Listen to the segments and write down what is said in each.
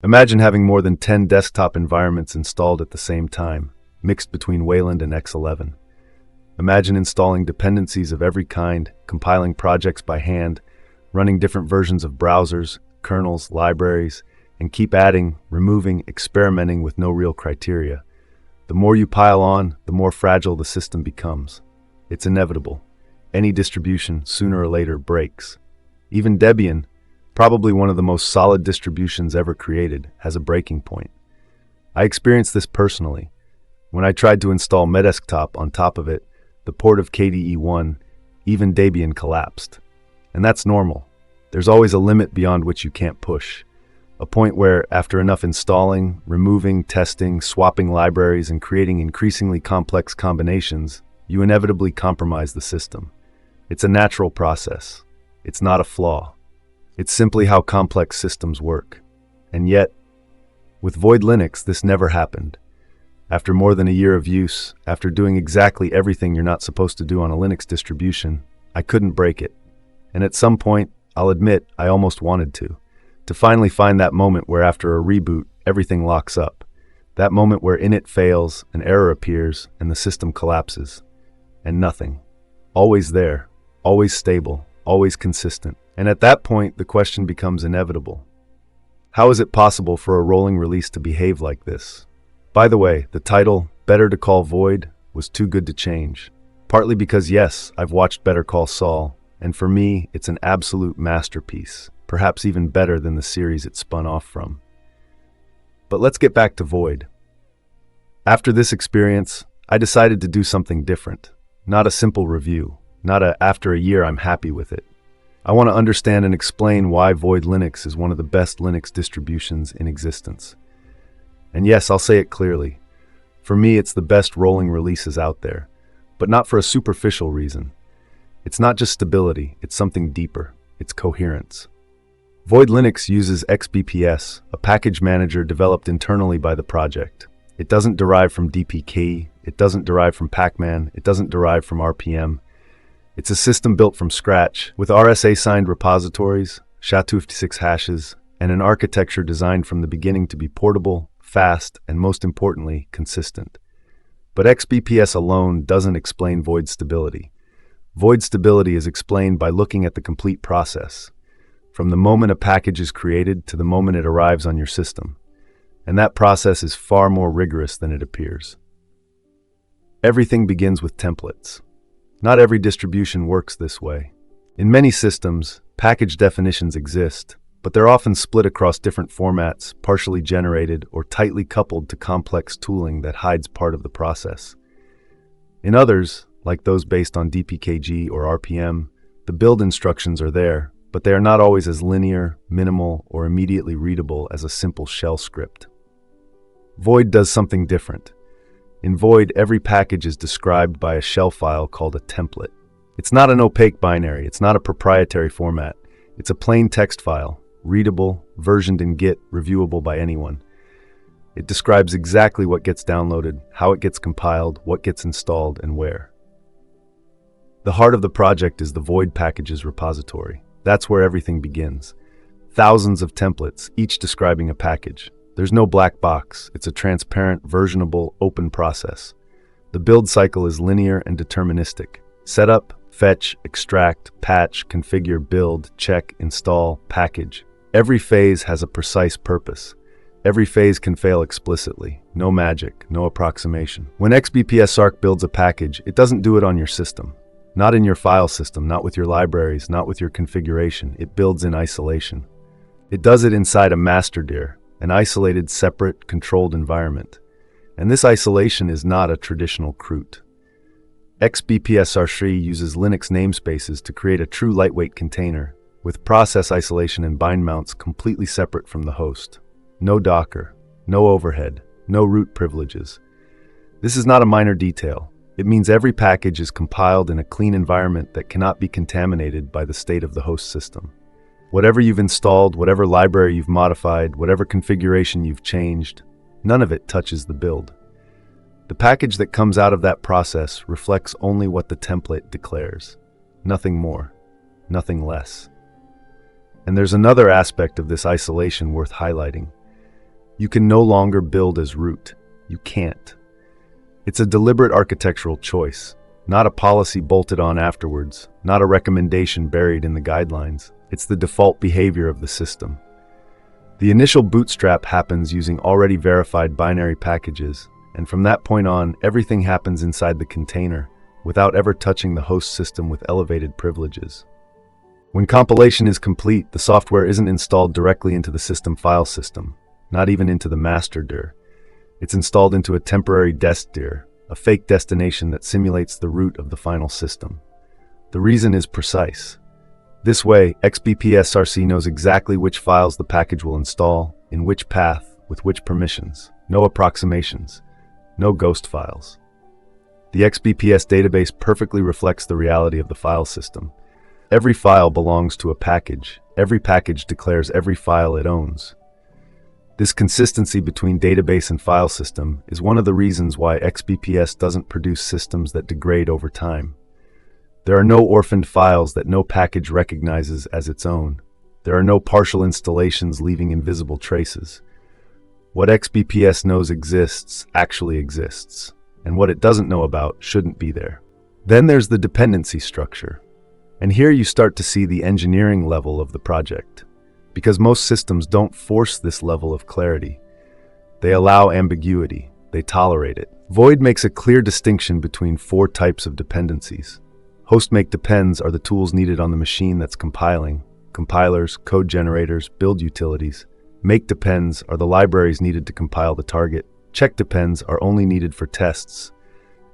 Imagine having more than 10 desktop environments installed at the same time, mixed between Wayland and X11. Imagine installing dependencies of every kind, compiling projects by hand, running different versions of browsers, kernels, libraries, and keep adding, removing, experimenting with no real criteria. The more you pile on, the more fragile the system becomes. It's inevitable. Any distribution, sooner or later, breaks. Even Debian, probably one of the most solid distributions ever created, has a breaking point. I experienced this personally. When I tried to install Medesktop on top of it, the port of KDE1, even Debian collapsed. And that's normal. There's always a limit beyond which you can't push. A point where, after enough installing, removing, testing, swapping libraries, and creating increasingly complex combinations, you inevitably compromise the system. It's a natural process. It's not a flaw. It's simply how complex systems work. And yet, with Void Linux, this never happened. After more than a year of use, after doing exactly everything you're not supposed to do on a Linux distribution, I couldn't break it. And at some point, I'll admit, I almost wanted to finally find that moment where after a reboot, everything locks up. That moment where init fails, an error appears, and the system collapses. And nothing. Always there, always stable, always consistent. And at that point, the question becomes inevitable. How is it possible for a rolling release to behave like this? By the way, the title, Better to Call Void, was too good to change. Partly because, yes, I've watched Better Call Saul, and for me, it's an absolute masterpiece, perhaps even better than the series it spun off from. But let's get back to Void. After this experience, I decided to do something different. Not a simple review, not a after a year I'm happy with it. I want to understand and explain why Void Linux is one of the best Linux distributions in existence. And yes, I'll say it clearly. For me, it's the best rolling releases out there, but not for a superficial reason. It's not just stability, it's something deeper. It's coherence. Void Linux uses xbps, a package manager developed internally by the project. It doesn't derive from DPK, it doesn't derive from Pacman, it doesn't derive from RPM. It's a system built from scratch, with RSA-signed repositories, SHA-256 hashes, and an architecture designed from the beginning to be portable, fast, and most importantly, consistent. But XBPS alone doesn't explain Void stability. Void stability is explained by looking at the complete process, from the moment a package is created to the moment it arrives on your system. And that process is far more rigorous than it appears. Everything begins with templates. Not every distribution works this way. In many systems, package definitions exist, but they're often split across different formats, partially generated, or tightly coupled to complex tooling that hides part of the process. In others, like those based on DPKG or RPM, the build instructions are there, but they are not always as linear, minimal, or immediately readable as a simple shell script. Void does something different. In Void, every package is described by a shell file called a template. It's not an opaque binary, it's not a proprietary format. It's a plain text file, readable, versioned in Git, reviewable by anyone. It describes exactly what gets downloaded, how it gets compiled, what gets installed, and where. The heart of the project is the Void packages repository. That's where everything begins. Thousands of templates, each describing a package. There's no black box. It's a transparent, versionable, open process. The build cycle is linear and deterministic. Setup, fetch, extract, patch, configure, build, check, install, package. Every phase has a precise purpose. Every phase can fail explicitly. No magic, no approximation. When xbps-src builds a package, it doesn't do it on your system. Not in your file system, not with your libraries, not with your configuration. It builds in isolation. It does it inside a masterdir, an isolated, separate, controlled environment. And this isolation is not a traditional CRUT. xbps-src uses Linux namespaces to create a true lightweight container, with process isolation and bind mounts completely separate from the host. No Docker, no overhead, no root privileges. This is not a minor detail. It means every package is compiled in a clean environment that cannot be contaminated by the state of the host system. Whatever you've installed, whatever library you've modified, whatever configuration you've changed, none of it touches the build. The package that comes out of that process reflects only what the template declares. Nothing more, nothing less. And there's another aspect of this isolation worth highlighting. You can no longer build as root. You can't. It's a deliberate architectural choice, not a policy bolted on afterwards, not a recommendation buried in the guidelines. It's the default behavior of the system. The initial bootstrap happens using already verified binary packages, and from that point on, everything happens inside the container, without ever touching the host system with elevated privileges. When compilation is complete, the software isn't installed directly into the system file system, not even into the masterdir. It's installed into a temporary destdir, a fake destination that simulates the root of the final system. The reason is precise. This way, xbps-src knows exactly which files the package will install, in which path, with which permissions. No approximations, no ghost files. The XBPS database perfectly reflects the reality of the file system. Every file belongs to a package. Every package declares every file it owns. This consistency between database and file system is one of the reasons why XBPS doesn't produce systems that degrade over time. There are no orphaned files that no package recognizes as its own. There are no partial installations leaving invisible traces. What XBPS knows exists actually exists, and what it doesn't know about shouldn't be there. Then there's the dependency structure. And here you start to see the engineering level of the project. Because most systems don't force this level of clarity. They allow ambiguity. They tolerate it. Void makes a clear distinction between 4 types of dependencies. Host make depends are the tools needed on the machine that's compiling. Compilers, code generators, build utilities. Make depends are the libraries needed to compile the target. Check depends are only needed for tests.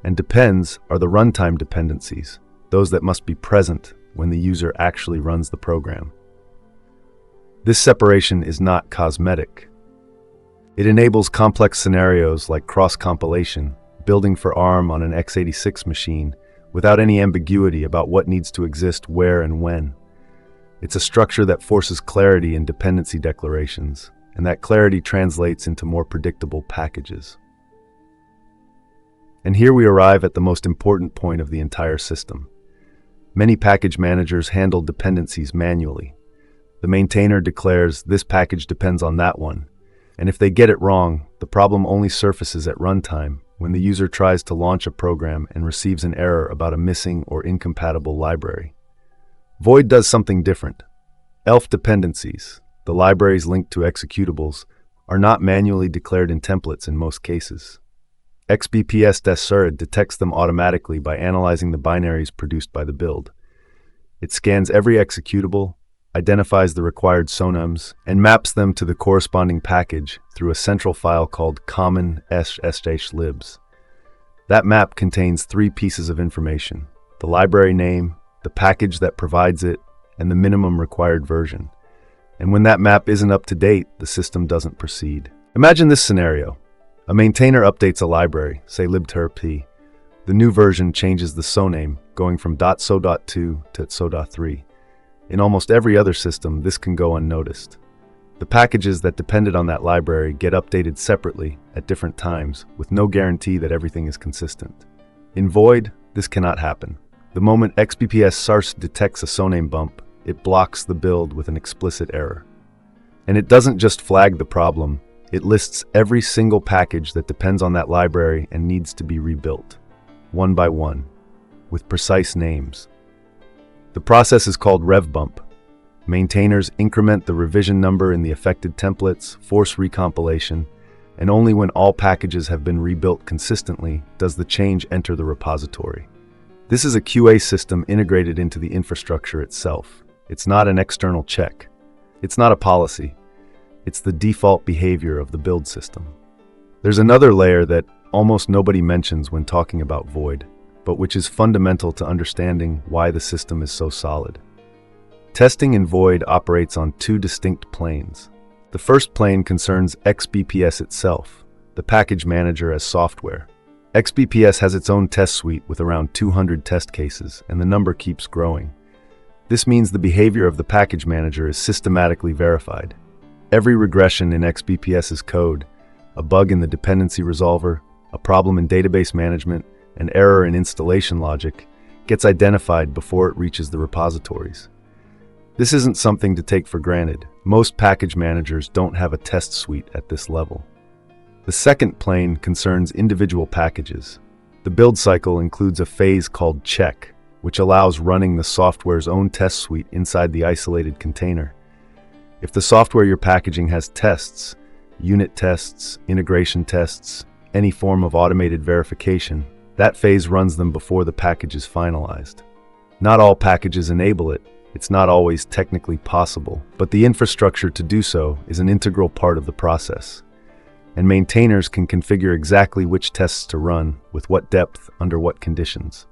And depends are the runtime dependencies, those that must be present when the user actually runs the program. This separation is not cosmetic. It enables complex scenarios like cross-compilation, building for ARM on an x86 machine, without any ambiguity about what needs to exist where and when. It's a structure that forces clarity in dependency declarations, and that clarity translates into more predictable packages. And here we arrive at the most important point of the entire system. Many package managers handle dependencies manually. The maintainer declares this package depends on that one, and if they get it wrong, the problem only surfaces at runtime when the user tries to launch a program and receives an error about a missing or incompatible library. Void does something different. ELF dependencies, the libraries linked to executables, are not manually declared in templates in most cases. xbps-src detects them automatically by analyzing the binaries produced by the build. It scans every executable, identifies the required SONAMEs, and maps them to the corresponding package through a central file called common shlibs. That map contains 3 pieces of information: the library name, the package that provides it, and the minimum required version. And when that map isn't up to date, the system doesn't proceed. Imagine this scenario. A maintainer updates a library, say libtrp. The new version changes the SONAME, going from .so.2 to .so.3. In almost every other system, this can go unnoticed. The packages that depended on that library get updated separately at different times, with no guarantee that everything is consistent. In Void, this cannot happen. The moment xbps-src detects a SONAME bump, it blocks the build with an explicit error. And it doesn't just flag the problem, it lists every single package that depends on that library and needs to be rebuilt, one by one, with precise names. The process is called revbump. Maintainers increment the revision number in the affected templates, force recompilation, and only when all packages have been rebuilt consistently does the change enter the repository. This is a QA system integrated into the infrastructure itself. It's not an external check. It's not a policy. It's the default behavior of the build system. There's another layer that almost nobody mentions when talking about Void, but which is fundamental to understanding why the system is so solid. Testing in Void operates on 2 distinct planes. The first plane concerns XBPS itself, the package manager as software. XBPS has its own test suite with around 200 test cases, and the number keeps growing. This means the behavior of the package manager is systematically verified. Every regression in XBPS's code, a bug in the dependency resolver, a problem in database management, an error in installation logic, gets identified before it reaches the repositories. This isn't something to take for granted. Most package managers don't have a test suite at this level. The second plane concerns individual packages. The build cycle includes a phase called check, which allows running the software's own test suite inside the isolated container. If the software you're packaging has tests, unit tests, integration tests, any form of automated verification, that phase runs them before the package is finalized. Not all packages enable it. It's not always technically possible, but the infrastructure to do so is an integral part of the process. And maintainers can configure exactly which tests to run, with what depth, under what conditions.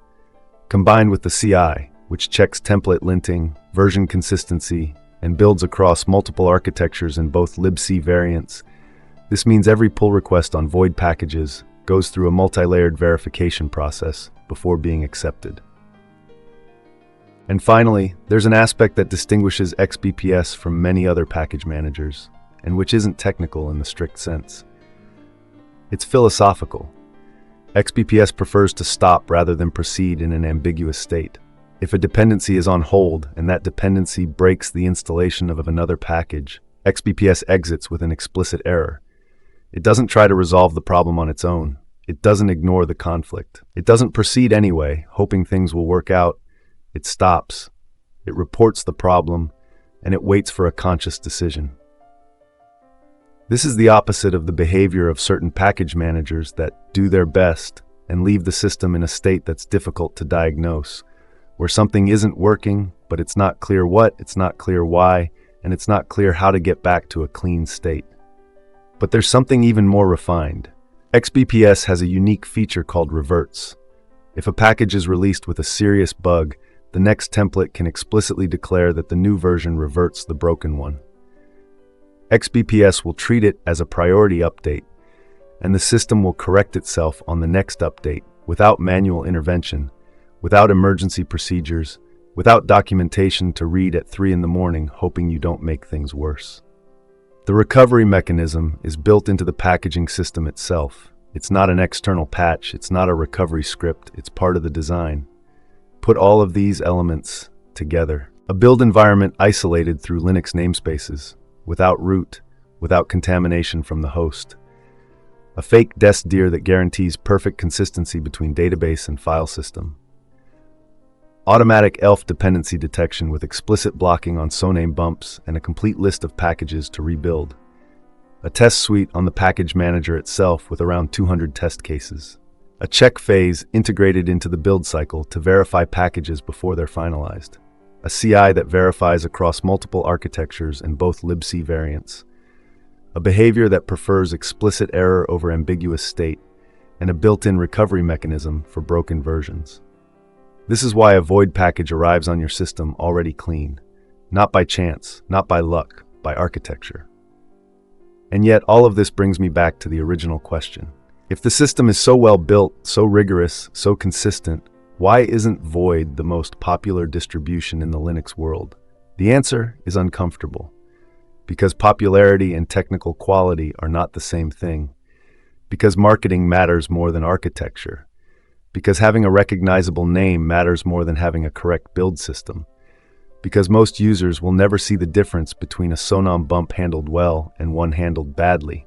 Combined with the CI, which checks template linting, version consistency, and builds across multiple architectures in both libc variants, this means every pull request on Void packages goes through a multi-layered verification process before being accepted. And finally, there's an aspect that distinguishes XBPS from many other package managers, and which isn't technical in the strict sense. It's philosophical. XBPS prefers to stop rather than proceed in an ambiguous state. If a dependency is on hold and that dependency breaks the installation of another package, XBPS exits with an explicit error. It doesn't try to resolve the problem on its own. It doesn't ignore the conflict. It doesn't proceed anyway, hoping things will work out. It stops. It reports the problem, and it waits for a conscious decision. This is the opposite of the behavior of certain package managers that do their best and leave the system in a state that's difficult to diagnose, where something isn't working, but it's not clear what, it's not clear why, and it's not clear how to get back to a clean state. But there's something even more refined. XBPS has a unique feature called Reverts. If a package is released with a serious bug, the next template can explicitly declare that the new version reverts the broken one. XBPS will treat it as a priority update, and the system will correct itself on the next update without manual intervention, without emergency procedures, without documentation to read at 3 a.m. hoping you don't make things worse. The recovery mechanism is built into the packaging system itself. It's not an external patch, it's not a recovery script, it's part of the design. Put all of these elements together. A build environment isolated through Linux namespaces, without root, without contamination from the host. A fake destdir that guarantees perfect consistency between database and file system. Automatic ELF dependency detection with explicit blocking on SONAME bumps and a complete list of packages to rebuild. A test suite on the package manager itself with around 200 test cases. A check phase integrated into the build cycle to verify packages before they're finalized. A CI that verifies across multiple architectures and both libc variants. A behavior that prefers explicit error over ambiguous state, and a built-in recovery mechanism for broken versions. This is why a Void package arrives on your system already clean. Not by chance, not by luck, by architecture. And yet, all of this brings me back to the original question. If the system is so well built, so rigorous, so consistent, why isn't Void the most popular distribution in the Linux world? The answer is uncomfortable. Because popularity and technical quality are not the same thing. Because marketing matters more than architecture. Because having a recognizable name matters more than having a correct build system. Because most users will never see the difference between a SONAME bump handled well and one handled badly.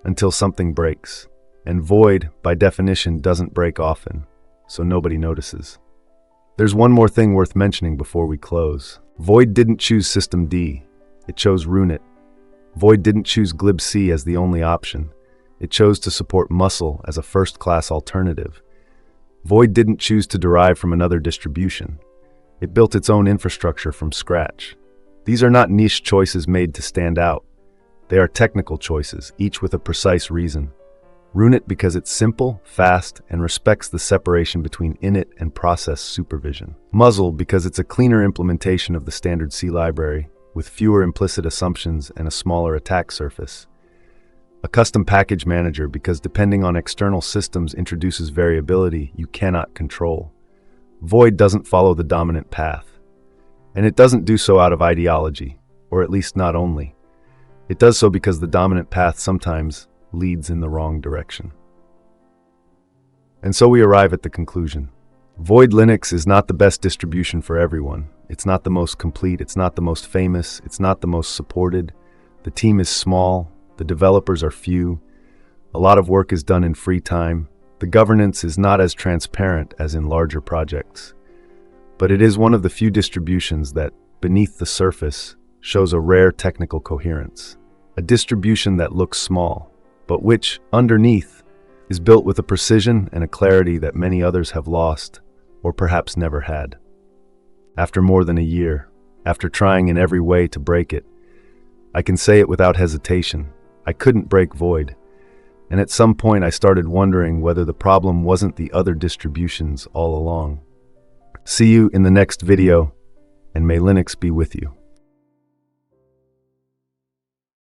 Until something breaks. And Void, by definition, doesn't break often, so nobody notices. There's one more thing worth mentioning before we close. Void didn't choose systemd, it chose runit. Void didn't choose glibc as the only option. It chose to support musl as a first-class alternative. Void didn't choose to derive from another distribution. It built its own infrastructure from scratch. These are not niche choices made to stand out. They are technical choices, each with a precise reason. Runit because it's simple, fast, and respects the separation between init and process supervision. Musl because it's a cleaner implementation of the standard C library, with fewer implicit assumptions and a smaller attack surface. A custom package manager because depending on external systems introduces variability you cannot control. Void doesn't follow the dominant path. And it doesn't do so out of ideology, or at least not only. It does so because the dominant path sometimes leads in the wrong direction. And so we arrive at the conclusion. Void Linux is not the best distribution for everyone. It's not the most complete, it's not the most famous, it's not the most supported. The team is small, the developers are few, a lot of work is done in free time. The governance is not as transparent as in larger projects. But it is one of the few distributions that, beneath the surface, shows a rare technical coherence. A distribution that looks small, but which, underneath, is built with a precision and a clarity that many others have lost, or perhaps never had. After more than a year, after trying in every way to break it, I can say it without hesitation, I couldn't break Void. And at some point I started wondering whether the problem wasn't the other distributions all along. See you in the next video, and may Linux be with you.